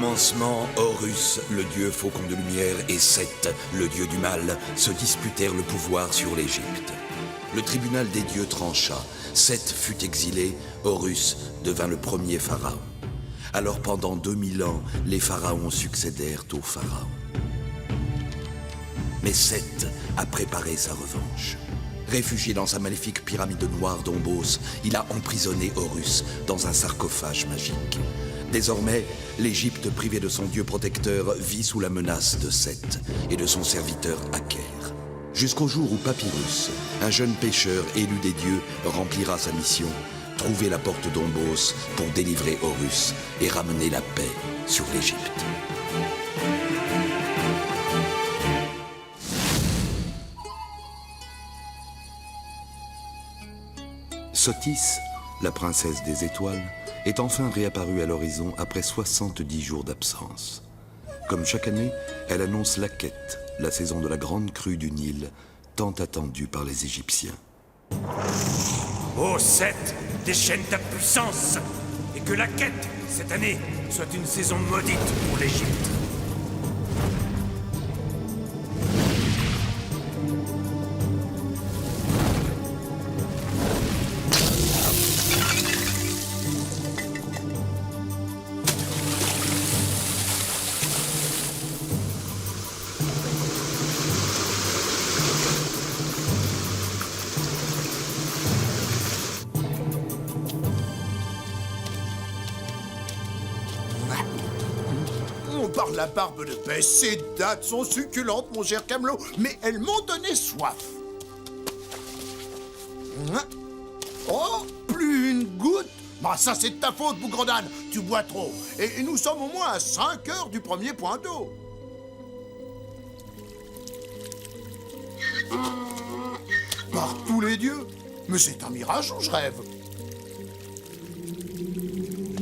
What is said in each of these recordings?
commencement, Horus, le dieu faucon de lumière, et Seth, le dieu du mal, se disputèrent le pouvoir sur l'Égypte. Le tribunal des dieux trancha. Seth fut exilé, Horus devint le premier pharaon. Alors pendant 2000 ans, les pharaons succédèrent aux pharaons. Mais Seth a préparé sa revanche. Réfugié dans sa maléfique pyramide noire d'Ombos, il a emprisonné Horus dans un sarcophage magique. Désormais, l'Égypte privée de son dieu protecteur vit sous la menace de Seth et de son serviteur Aker. Jusqu'au jour où Papyrus, un jeune pêcheur élu des dieux, remplira sa mission, trouver la porte d'Ombos pour délivrer Horus et ramener la paix sur l'Égypte. Sotis, la princesse des étoiles, est enfin réapparue à l'horizon après 70 jours d'absence. Comme chaque année, elle annonce la quête, la saison de la grande crue du Nil, tant attendue par les Égyptiens. Ô Seth, déchaîne ta puissance, et que la quête, cette année, soit une saison maudite pour l'Égypte. Par la barbe de paix, ces dattes sont succulentes, mon cher Camelot, mais elles m'ont donné soif. Oh, plus une goutte? Bah ça c'est de ta faute, Bougredane, tu bois trop. Et nous sommes au moins à 5 heures du premier point d'eau. Par tous les dieux, mais c'est un mirage ou je rêve?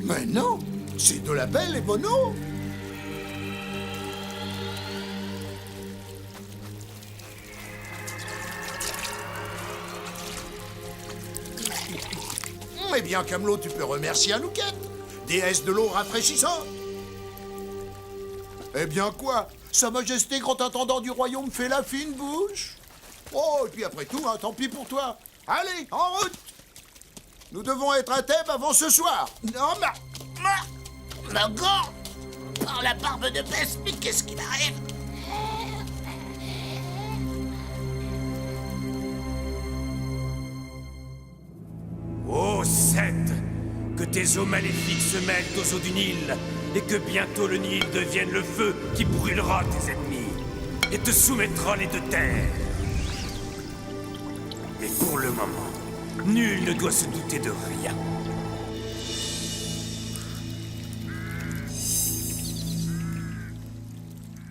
Mais non, c'est de la belle et bonne eau. Eh bien, Camelot, tu peux remercier Anouket, déesse de l'eau rafraîchissante. Eh bien quoi? Sa Majesté Grand Intendant du Royaume fait la fine bouche. Oh, et puis après tout, hein, tant pis pour toi. Allez, en route. Nous devons être à Thèbes avant ce soir. Non, Ma gorge! Par la barbe de Bess, mais qu'est-ce qui m'arrive? Ô Seth, que tes eaux maléfiques se mêlent aux eaux du Nil, et que bientôt le Nil devienne le feu qui brûlera tes ennemis, et te soumettra les deux terres. Mais pour le moment, nul ne doit se douter de rien.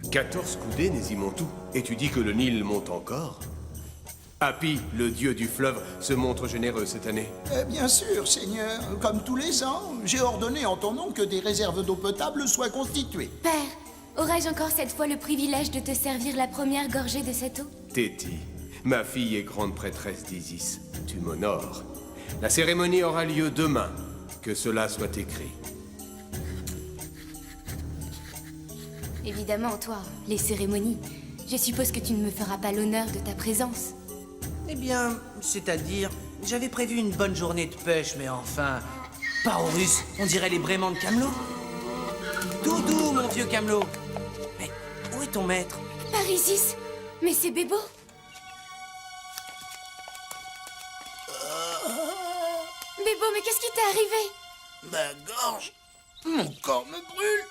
« 14 coudées, Nésimontou. Et tu dis que le Nil monte encore? Hapi, le dieu du fleuve, se montre généreux cette année. Bien sûr, Seigneur. Comme tous les ans, j'ai ordonné en ton nom que des réserves d'eau potable soient constituées. Père, aurais-je encore cette fois le privilège de te servir la première gorgée de cette eau? Téti, ma fille est grande prêtresse d'Isis. Tu m'honores. La cérémonie aura lieu demain. Que cela soit écrit. Évidemment, toi, les cérémonies. Je suppose que tu ne me feras pas l'honneur de ta présence. Eh bien, c'est-à-dire, j'avais prévu une bonne journée de pêche, mais enfin... Pas Horus, on dirait les braiements de Camelot. Doudou, mon vieux Camelot. Mais où est ton maître? Par Isis? Mais c'est Bébo. Bébo, mais qu'est-ce qui t'est arrivé? Ma gorge, mon corps me brûle.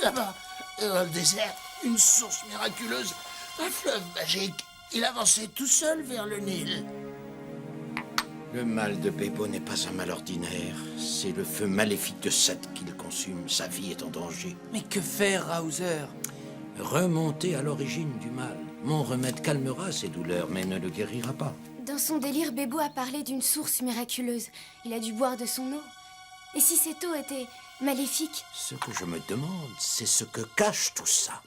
Là-bas, dans le désert, une source miraculeuse, un fleuve magique. Il avançait tout seul vers le Nil. Le mal de Bébo n'est pas un mal ordinaire. C'est le feu maléfique de Seth qui le consume. Sa vie est en danger. Mais que faire, Raouzer? Remonter à l'origine du mal. Mon remède calmera ses douleurs, mais ne le guérira pas. Dans son délire, Bébo a parlé d'une source miraculeuse. Il a dû boire de son eau. Et si cette eau était maléfique? Ce que je me demande, c'est ce que cache tout ça.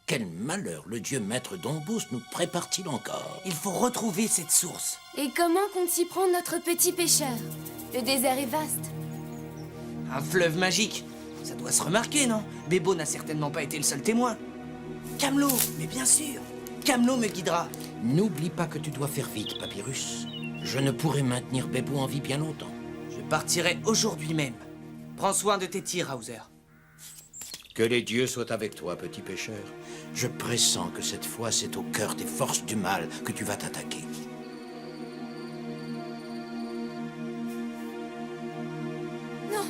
Quel malheur le dieu maître d'Ombos nous prépare-t-il encore? Il faut retrouver cette source. Et comment compte s'y prendre notre petit pêcheur? Le désert est vaste. Un fleuve magique. Ça doit se remarquer, non? Bébo n'a certainement pas été le seul témoin. Camelot, mais bien sûr. Camelot me guidera. N'oublie pas que tu dois faire vite, Papyrus. Je ne pourrai maintenir Bébo en vie bien longtemps. Je partirai aujourd'hui même. Prends soin de tes tirs, Hauser. Que les dieux soient avec toi, petit pêcheur. Je pressens que cette fois, c'est au cœur des forces du mal que tu vas t'attaquer. Non.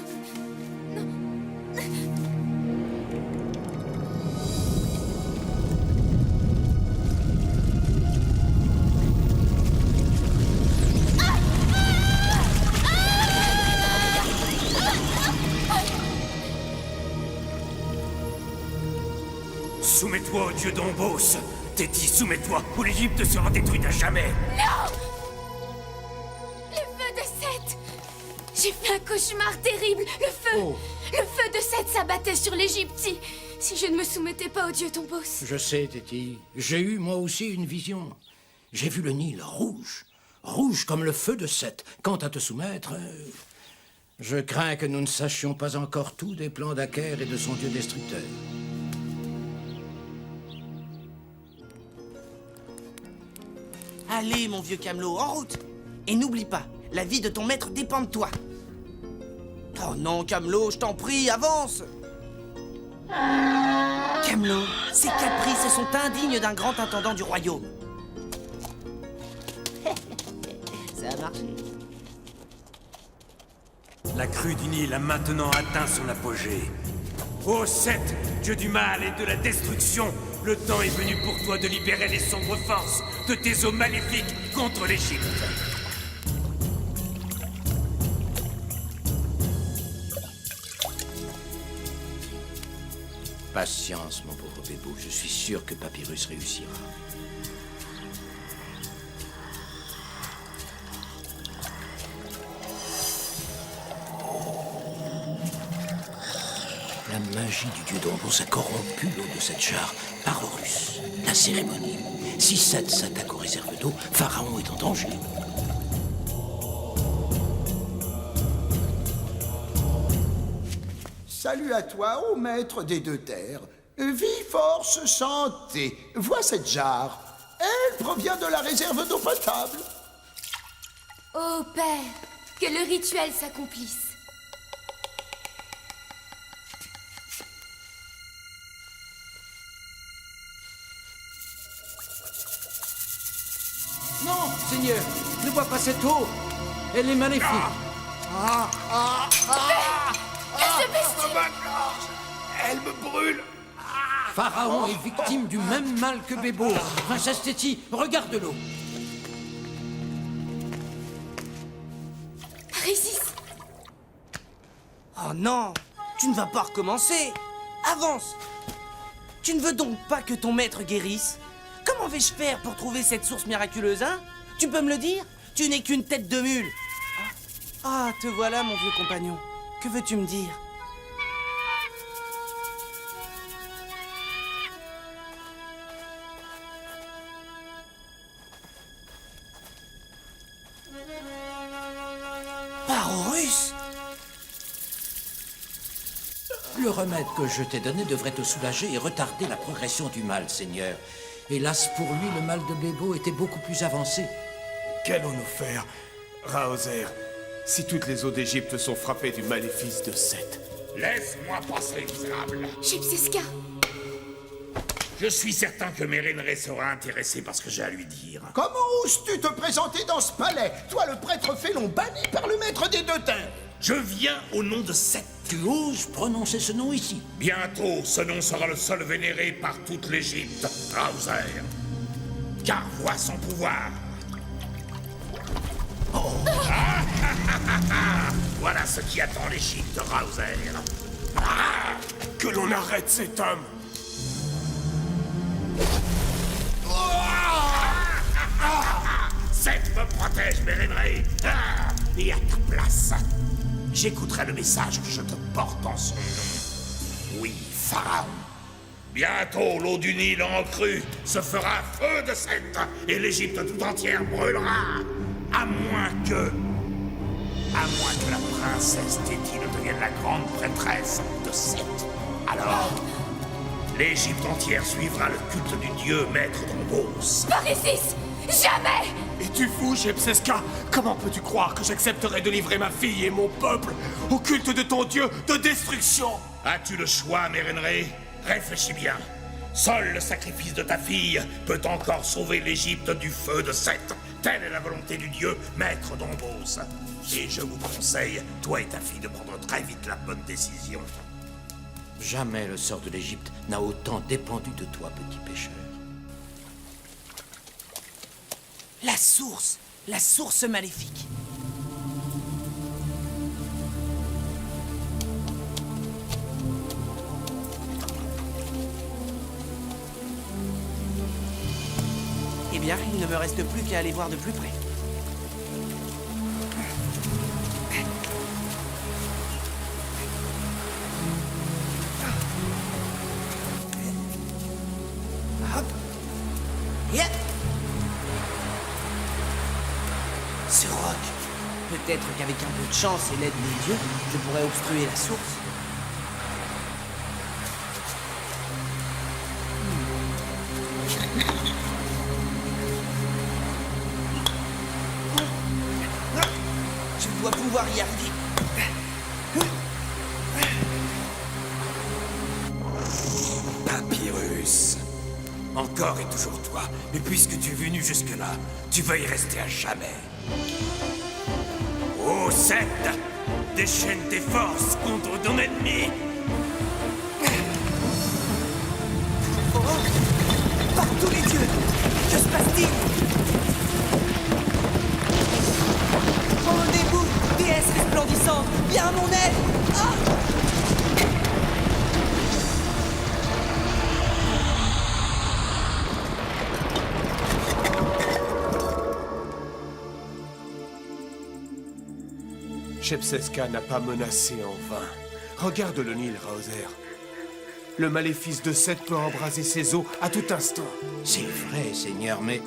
Soumets-toi au dieu d'Ombos. Téti, soumets-toi, ou l'Égypte sera détruite à jamais. Le feu de Seth. J'ai fait un cauchemar terrible. Le feu. Oh. Le feu de Seth s'abattait sur l'Égypte. Si je ne me soumettais pas au dieu Tombos. Je sais, Téti. J'ai eu moi aussi une vision. J'ai vu le Nil rouge. Rouge comme le feu de Seth. Quant à te soumettre, je crains que nous ne sachions pas encore tout des plans d'Aker et de son dieu destructeur. Allez, mon vieux Camelot, en route. Et n'oublie pas, la vie de ton maître dépend de toi. Oh non, Camelot, je t'en prie, avance. Camelot, ces caprices sont indignes d'un grand intendant du royaume. Ça a marché. La crue du Nil a maintenant atteint son apogée. Ô Seth, dieu du mal et de la destruction, le temps est venu pour toi de libérer les sombres forces de tes eaux maléfiques contre l'Égypte. Patience, mon pauvre Bébo. Je suis sûr que Papyrus réussira. La magie du dieu d'Ombos a corrompu l'eau de cette jarre par Horus. La cérémonie. Si Seth s'attaque aux réserves d'eau, Pharaon est en danger. Salut à toi, ô maître des deux terres. Vie, force, santé. Vois cette jarre. Elle provient de la réserve d'eau potable. Ô Père, que le rituel s'accomplisse. Non, Seigneur, ne bois pas cette eau. Elle est maléfique. Elle me brûle. Pharaon est victime du même mal que Bébo. Princesse Téti, regarde l'eau. Résiste. Oh non, tu ne vas pas recommencer. Avance. Tu ne veux donc pas que ton maître guérisse? Comment vais-je faire pour trouver cette source miraculeuse, hein? Tu peux me le dire? Tu n'es qu'une tête de mule. Ah, te voilà, mon vieux compagnon. Que veux-tu me dire? Par Horus! Le remède que je t'ai donné devrait te soulager et retarder la progression du mal, Seigneur. Hélas, pour lui, le mal de Bébo était beaucoup plus avancé. Qu'allons-nous faire, Raozer, si toutes les eaux d'Égypte sont frappées du maléfice de Seth? Laisse-moi passer, misérable. Chepseska. Je suis certain que Mérénré sera intéressé par ce que j'ai à lui dire. Comment oses-tu te présenter dans ce palais? Toi, le prêtre félon banni par le maître des deux terres. Je viens au nom de Seth. Tu oses prononcer ce nom ici? Bientôt, ce nom sera le seul vénéré par toute l'Égypte, Raozer. Car vois son pouvoir. Voilà ce qui attend l'Égypte, Raozer. Que l'on arrête cet homme! Seth me protège, Mérénré. Et à ta place, j'écouterai le message que je te porte en son nom. Oui, Pharaon. Bientôt, l'eau du Nil en crue se fera feu de Seth et l'Égypte tout entière brûlera. À moins que... À moins que la princesse Téti ne devienne la grande prêtresse de Seth. Alors, l'Égypte entière suivra le culte du dieu maître d'Ombos. Parisis! Jamais! Es-tu fou, Shepseska? Comment peux-tu croire que j'accepterais de livrer ma fille et mon peuple au culte de ton dieu de destruction? As-tu le choix, Mérenré? Réfléchis bien. Seul le sacrifice de ta fille peut encore sauver l'Égypte du feu de Seth. Telle est la volonté du dieu maître d'Ombos. Et je vous conseille, toi et ta fille, de prendre très vite la bonne décision. Jamais le sort de l'Égypte n'a autant dépendu de toi, petit pêcheur. La source maléfique. Eh bien, il ne me reste plus qu'à aller voir de plus près. Hop. Yeah. Ce roc. Peut-être qu'avec un peu de chance et l'aide des dieux, je pourrais obstruer la source. Je dois pouvoir y arriver. Papyrus. Encore et toujours toi. Mais puisque tu es venu jusque-là, tu vas y rester à jamais. Ô Seth, déchaîne tes forces contre ton ennemi. Oh, par tous les dieux, que se passe-t-il? Rendez-vous, déesse resplendissante, viens à mon aide! Ah! Shepseska n'a pas menacé en vain. Regarde le Nil, Raozer. Le maléfice de Seth peut embraser ses eaux à tout instant. C'est vrai, Seigneur, mais...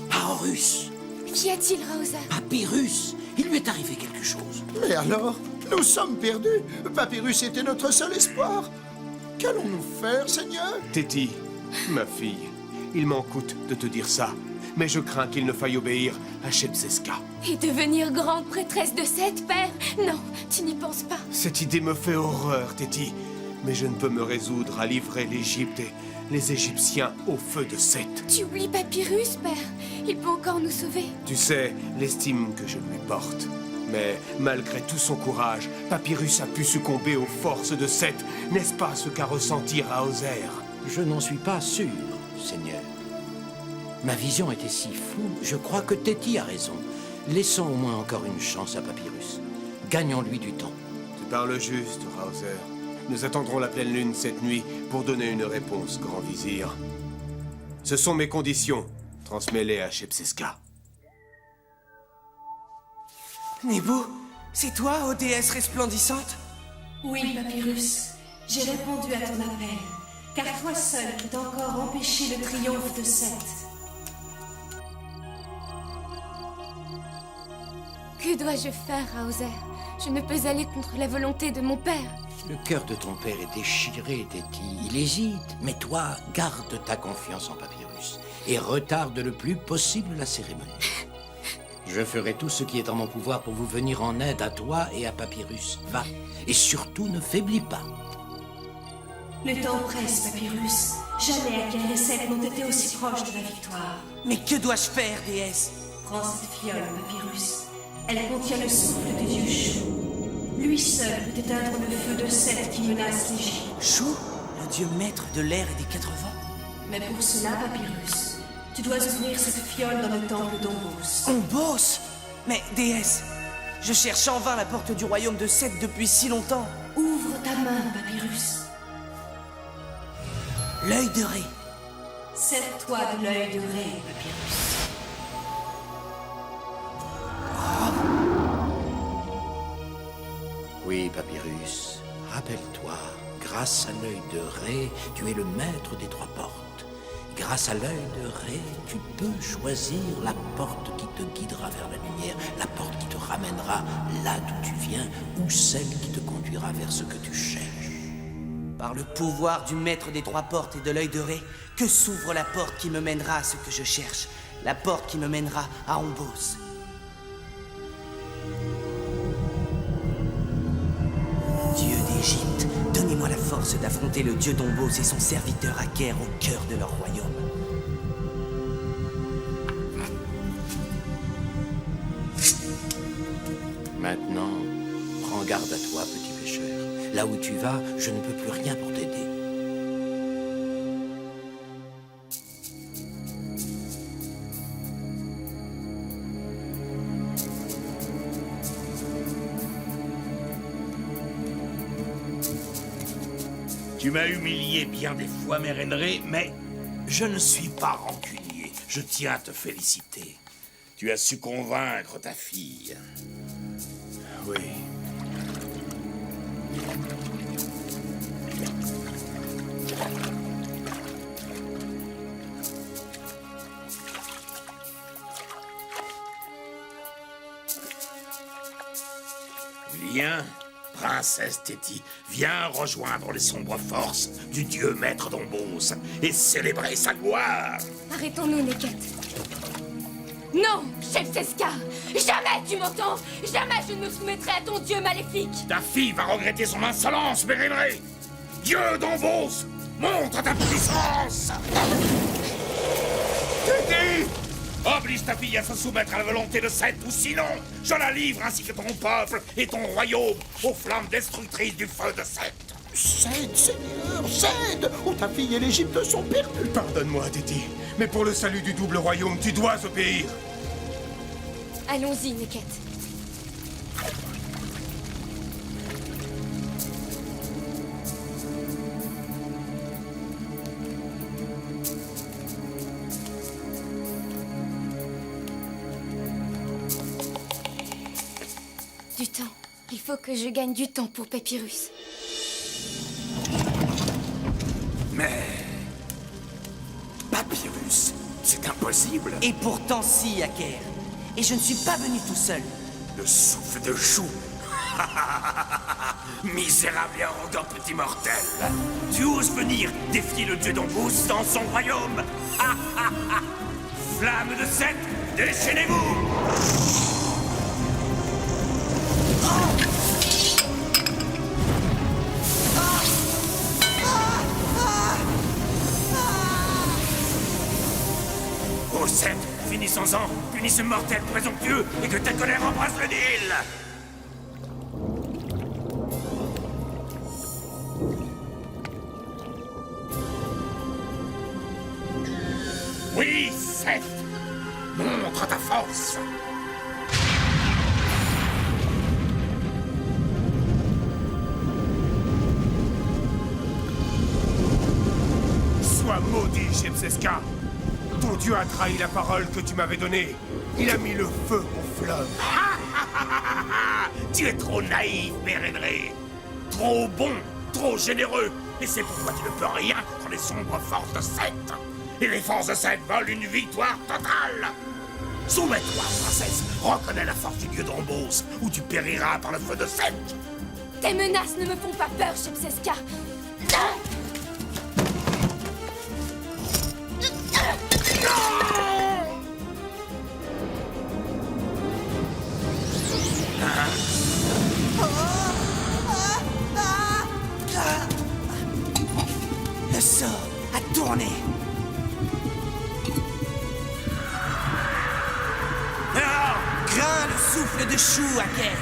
Paorus! Qu'y a-t-il, Raoza? Papyrus! Il lui est arrivé quelque chose. Mais alors, nous sommes perdus. Papyrus était notre seul espoir. Qu'allons-nous faire, Seigneur? Téti, ma fille, il m'en coûte de te dire ça, mais je crains qu'il ne faille obéir à Shepseska. Et devenir grande prêtresse de Seth, père? Non, tu n'y penses pas. Cette idée me fait horreur, Téti, mais je ne peux me résoudre à livrer l'Égypte et les Égyptiens au feu de Seth. Tu oublies Papyrus, père? Il peut encore nous sauver. Tu sais l'estime que je lui porte. Mais malgré tout son courage, Papyrus a pu succomber aux forces de Seth. N'est-ce pas ce qu'a ressenti Raozer? Je n'en suis pas sûr, Seigneur. Ma vision était si floue, je crois que Téti a raison. Laissons au moins encore une chance à Papyrus. Gagnons-lui du temps. Tu parles juste, Raozer. Nous attendrons la pleine lune cette nuit pour donner une réponse, Grand Vizir. Ce sont mes conditions. Transmets-les à Shepseska. Nebo, c'est toi, ô déesse resplendissante? Oui, Papyrus. J'ai répondu à ton appel, car toi seul peux encore empêcher le triomphe de Seth. Que dois-je faire, Raozer? Je ne peux aller contre la volonté de mon père. Le cœur de ton père est déchiré, Téti. Il hésite. Mais toi, garde ta confiance en Papyrus et retarde le plus possible la cérémonie. Je ferai tout ce qui est en mon pouvoir pour vous venir en aide à toi et à Papyrus. Va. Et surtout, ne faiblis pas. Le temps presse, Papyrus. Jamais Akel et Seth n'ont été aussi proches de la victoire. Mais que dois-je faire, déesse? Prends cette fiole, Papyrus. Elle contient le souffle de Dieu Chou. Lui seul peut éteindre le feu de Seth qui menace l'Égypte. Chou, le dieu maître de l'air et des 4 vents. Mais pour cela, Papyrus, tu dois ouvrir cette fiole dans le temple d'Ombos. Ombos? Mais, déesse, je cherche en vain la porte du royaume de Seth depuis si longtemps. Ouvre ta main, Papyrus. L'œil de Ré. Sers-toi de l'œil de Ré, Papyrus. Oui, Papyrus, rappelle-toi, grâce à l'œil de Ré, tu es le maître des 3 portes. Grâce grâce à l'œil de Ré, tu peux choisir la porte qui te guidera vers la lumière, la porte qui te ramènera là d'où tu viens, ou celle qui te conduira vers ce que tu cherches. Par le pouvoir du maître des trois portes et de l'œil de Ré, que s'ouvre la porte qui me mènera à ce que je cherche, la porte qui me mènera à Ombos. Dieu d'Égypte, donnez-moi la force d'affronter le dieu d'Ombos et son serviteur Aker au cœur de leur royaume. Maintenant, prends garde à toi, petit pêcheur. Là où tu vas, je ne peux plus rien pour t'aider. Tu m'as humilié bien des fois, Mérénré, mais je ne suis pas rancunier. Je tiens à te féliciter. Tu as su convaincre ta fille. Oui. Viens, princesse Téti, viens rejoindre les sombres forces du dieu maître d'Ombos et célébrer sa gloire. Arrêtons-nous, Neket. Non, chef Seska! Jamais, tu m'entends? Jamais je ne me soumettrai à ton dieu maléfique! Ta fille va regretter son insolence, Mérénré. Dieu d'Ombos, montre ta puissance. Téti! Oblige ta fille à se soumettre à la volonté de Seth, ou sinon, je la livre ainsi que ton peuple et ton royaume aux flammes destructrices du feu de Seth. Cède, Seigneur, cède, ou ta fille et l'Égypte sont perdues. Pardonne-moi, Téti, mais pour le salut du double royaume, tu dois obéir. Allons-y, Neket. Du temps. Il faut que je gagne du temps pour Papyrus. Mais... Papyrus, c'est impossible. Et pourtant si, Aker. Et je ne suis pas venu tout seul. Le souffle de chou. Misérable et arrogant petit mortel. Tu oses venir défier le dieu d'Ombos dans son royaume. Flamme de Seth, déchaînez-vous. Oh Seth, finissons-en. Punis ce mortel présomptueux et que ta colère embrasse le Nil. Oui, Seth. Montre ta force. Sois maudit, Shepseska. Ton dieu a trahi la parole que tu m'avais donnée. Il a mis le feu au fleuve. Tu es trop naïf, Mérénré. Trop bon, trop généreux. Et c'est pourquoi tu ne peux rien contre les sombres forces de Seth. Et les forces de Seth veulent une victoire totale. Soumets-toi, princesse. Reconnais la force du dieu d'Ombos, ou tu périras par le feu de Seth. Tes menaces ne me font pas peur, chef Seska. Le sort a tourné. Crains le souffle de chou, Aker.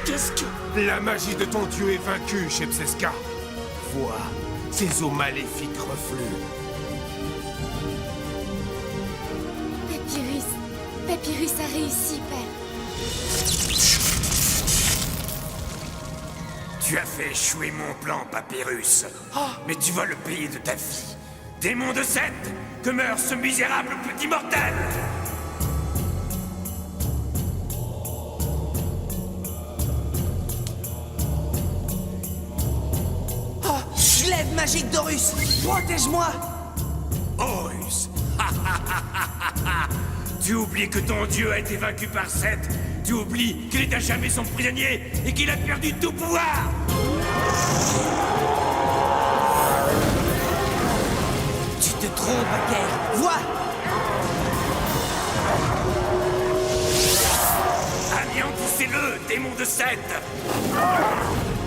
Qu'est-ce que... La magie de ton dieu est vaincue, Shepseska. Vois, ces eaux maléfiques refluent. Papyrus a réussi, père. Tu as fait échouer mon plan, Papyrus. Mais tu vas le payer de ta vie. Démon de Seth, que meurt ce misérable petit mortel! Glaive magique d'Horus, protège-moi! Horus! Tu oublies que ton dieu a été vaincu par Seth. Tu oublies qu'il est à jamais son prisonnier et qu'il a perdu tout pouvoir. Tu te trompes, Aker. Vois! Anéantissez-le, démon de Seth!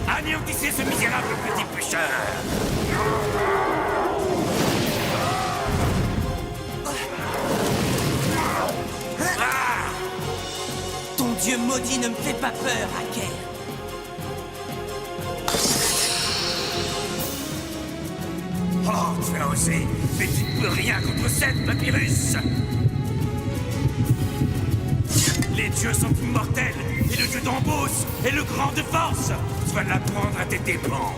Anéantissez ce misérable petit pêcheur! Ton dieu maudit ne me fait pas peur, Aker. Oh, tu as osé, mais tu ne peux rien contre Seth, Papyrus! Les dieux sont immortels, et le dieu d'Ambos est le grand de force! Tu vas l'apprendre à tes dépens!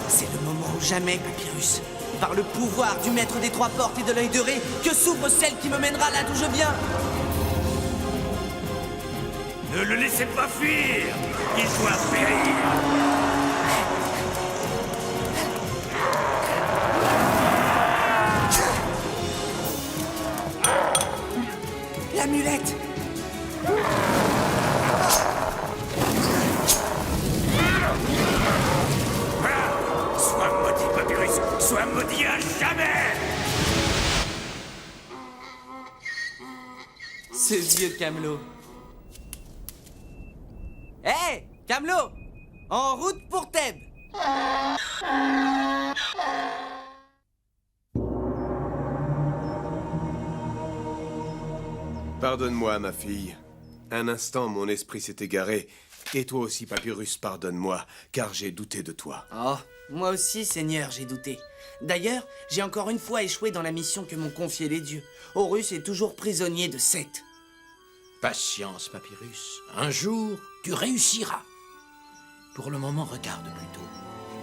C'est le moment ou jamais, Papyrus. Par le pouvoir du maître des trois portes et de l'œil de Ré, que s'ouvre celle qui me mènera là d'où je viens. Ne le laissez pas fuir! Il doit périr! L'amulette! Sois maudit, Papyrus! Sois maudit à jamais! Ce vieux Camelot. Hé, Camelot! En route pour Thèbes! Pardonne-moi, ma fille. Un instant, mon esprit s'est égaré. Et toi aussi, Papyrus, pardonne-moi, car j'ai douté de toi. Oh, moi aussi, Seigneur, j'ai douté. D'ailleurs, j'ai encore une fois échoué dans la mission que m'ont confiée les dieux. Horus est toujours prisonnier de Seth. Patience, Papyrus. Un jour, tu réussiras. Pour le moment, regarde plutôt.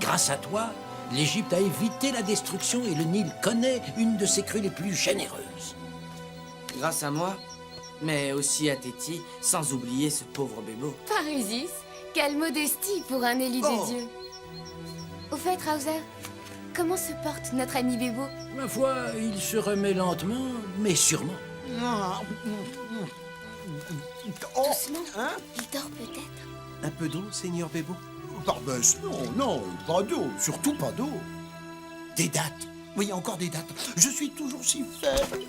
Grâce à toi, l'Égypte a évité la destruction et le Nil connaît une de ses crues les plus généreuses. Grâce à moi, mais aussi à Téti, sans oublier ce pauvre Bébo. Parusis, quelle modestie pour un élu des dieux. Au fait, Raoser, comment se porte notre ami Bébo? Ma foi, il se remet lentement, mais sûrement. Doucement, il dort peut-être. Un peu d'eau, Seigneur Bébo? Barbès, non, pas d'eau, surtout pas d'eau. Des dattes, oui, encore des dattes. Je suis toujours si faible.